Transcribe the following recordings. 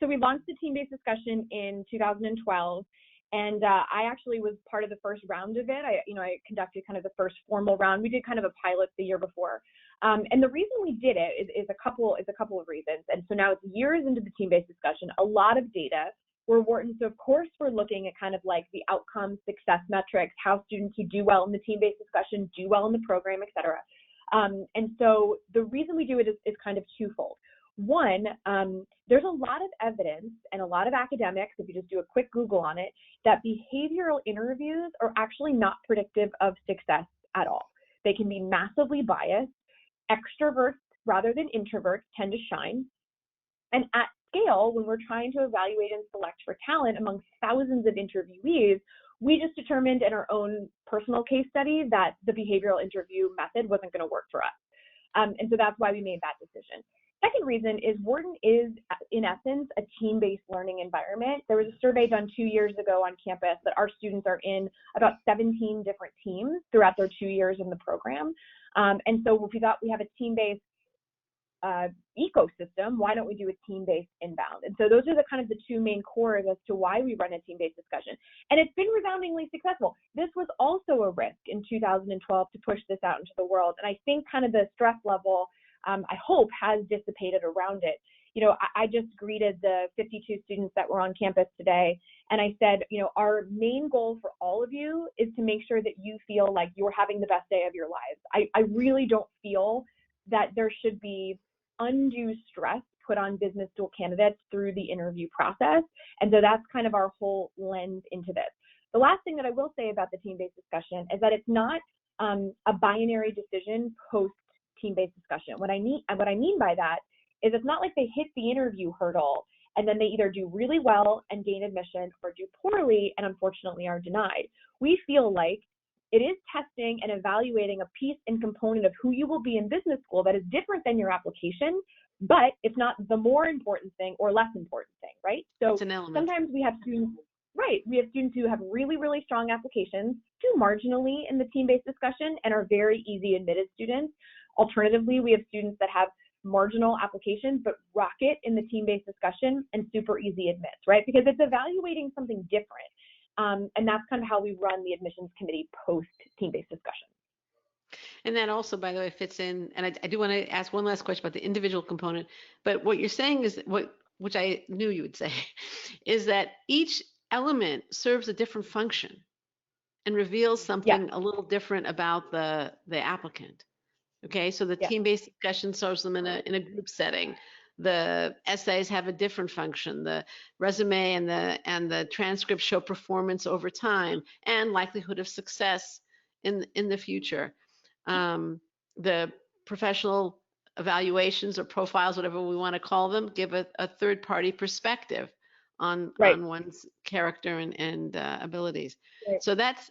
So we launched the team-based discussion in 2012, and I actually was part of the first round of it. I conducted kind of the first formal round. We did kind of a pilot the year before, and the reason we did it is a couple of reasons. And so now it's years into the team-based discussion, a lot of data. We're Wharton, so of course we're looking at kind of like the outcomes, success metrics, how students who do well in the team-based discussion do well in the program, et cetera. And so the reason we do it is kind of twofold. One, there's a lot of evidence and a lot of academics, if you just do a quick Google on it, that behavioral interviews are actually not predictive of success at all. They can be massively biased. Extroverts rather than introverts tend to shine. And at scale, when we're trying to evaluate and select for talent among thousands of interviewees, we just determined in our own personal case study that the behavioral interview method wasn't going to work for us. And so that's why we made that decision. Second reason is Wharton is, in essence, a team-based learning environment. There was a survey done 2 years ago on campus that our students are in about 17 different teams throughout their 2 years in the program. And so if we thought we have a team-based ecosystem, why don't we do a team-based inbound? And so those are the kind of the two main cores as to why we run a team-based discussion. And it's been resoundingly successful. This was also a risk in 2012 to push this out into the world. And I think kind of the stress level, I hope, has dissipated around it. You know, I just greeted the 52 students that were on campus today, and I said, you know, our main goal for all of you is to make sure that you feel like you're having the best day of your lives. I really don't feel that there should be undue stress put on business school candidates through the interview process. And so that's kind of our whole lens into this. The last thing that I will say about the team-based discussion is that it's not a binary decision post team-based discussion. What I mean by that is it's not like they hit the interview hurdle and then they either do really well and gain admission or do poorly and unfortunately are denied. We feel like it is testing and evaluating a piece and component of who you will be in business school that is different than your application, but it's not the more important thing or less important thing, right? So sometimes we have students, we have students who have really, really strong applications, do marginally in the team-based discussion and are very easy admitted students. Alternatively, we have students that have marginal applications but rocket in the team-based discussion and super easy admits, right? Because it's evaluating something different. And that's kind of how we run the admissions committee post team-based discussion. And that also, by the way, fits in, and I do want to ask one last question about the individual component, but what you're saying is, which I knew you would say, is that each element serves a different function and reveals something a little different about the applicant. Okay, so the team-based discussion serves them in a group setting. The essays have a different function. The resume and the transcript show performance over time and likelihood of success in the future. The professional evaluations or profiles, whatever we want to call them, give a third-party perspective on one's character and abilities. Right. So that's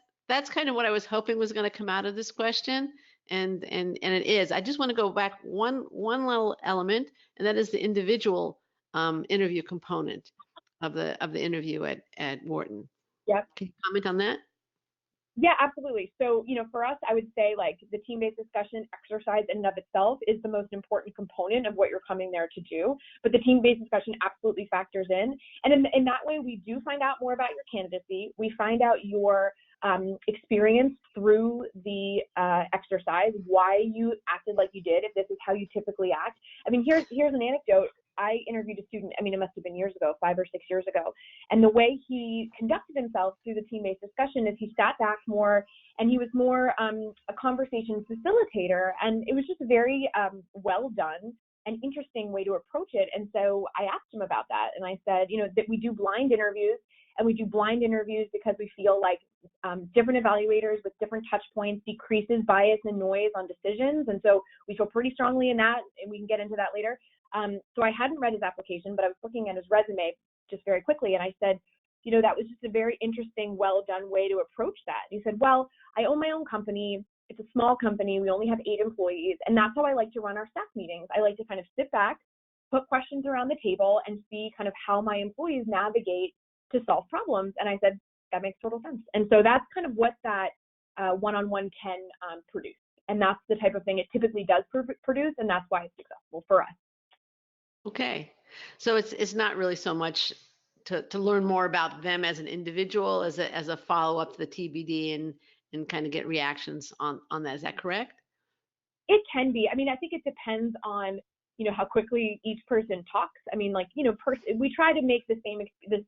kind of what I was hoping was going to come out of this question. And it is. I just want to go back one little element, and that is the individual interview component of the interview at Wharton. Yep. Can you comment on that? Yeah, absolutely. So, you know, for us, I would say like the team-based discussion exercise in and of itself is the most important component of what you're coming there to do. But the team-based discussion absolutely factors in. And in that way, we do find out more about your candidacy. We find out your experience through the exercise, why you acted like you did, if this is how you typically act. I mean, here's an anecdote. I interviewed a student, I mean, it must have been years ago, 5 or 6 years ago. And the way he conducted himself through the team-based discussion is he sat back more and he was more a conversation facilitator. And it was just a very well done and interesting way to approach it. And so I asked him about that. And I said, you know, that we do blind interviews. And we do blind interviews because we feel like different evaluators with different touch points decreases bias and noise on decisions. And so we feel pretty strongly in that, and we can get into that later. So I hadn't read his application, but I was looking at his resume just very quickly. And I said, you know, that was just a very interesting, well-done way to approach that. And he said, well, I own my own company. It's a small company. We only have 8 employees. And that's how I like to run our staff meetings. I like to kind of sit back, put questions around the table, and see kind of how my employees navigate to solve problems. And I said, that makes total sense. And so that's kind of what that one-on-one can produce. And that's the type of thing it typically does produce, and that's why it's successful for us. Okay. So it's not really so much to learn more about them as an individual as a follow-up to the TBD and kind of get reactions on that. Is that correct? It can be. I mean, I think it depends on, how quickly each person talks. I mean, like, we try to make the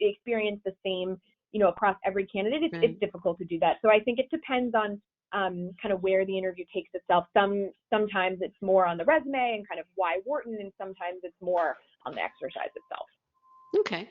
experience the same, across every candidate. It's difficult to do that. So I think it depends on kind of where the interview takes itself. Sometimes it's more on the resume and kind of why Wharton, and sometimes it's more on the exercise itself. Okay.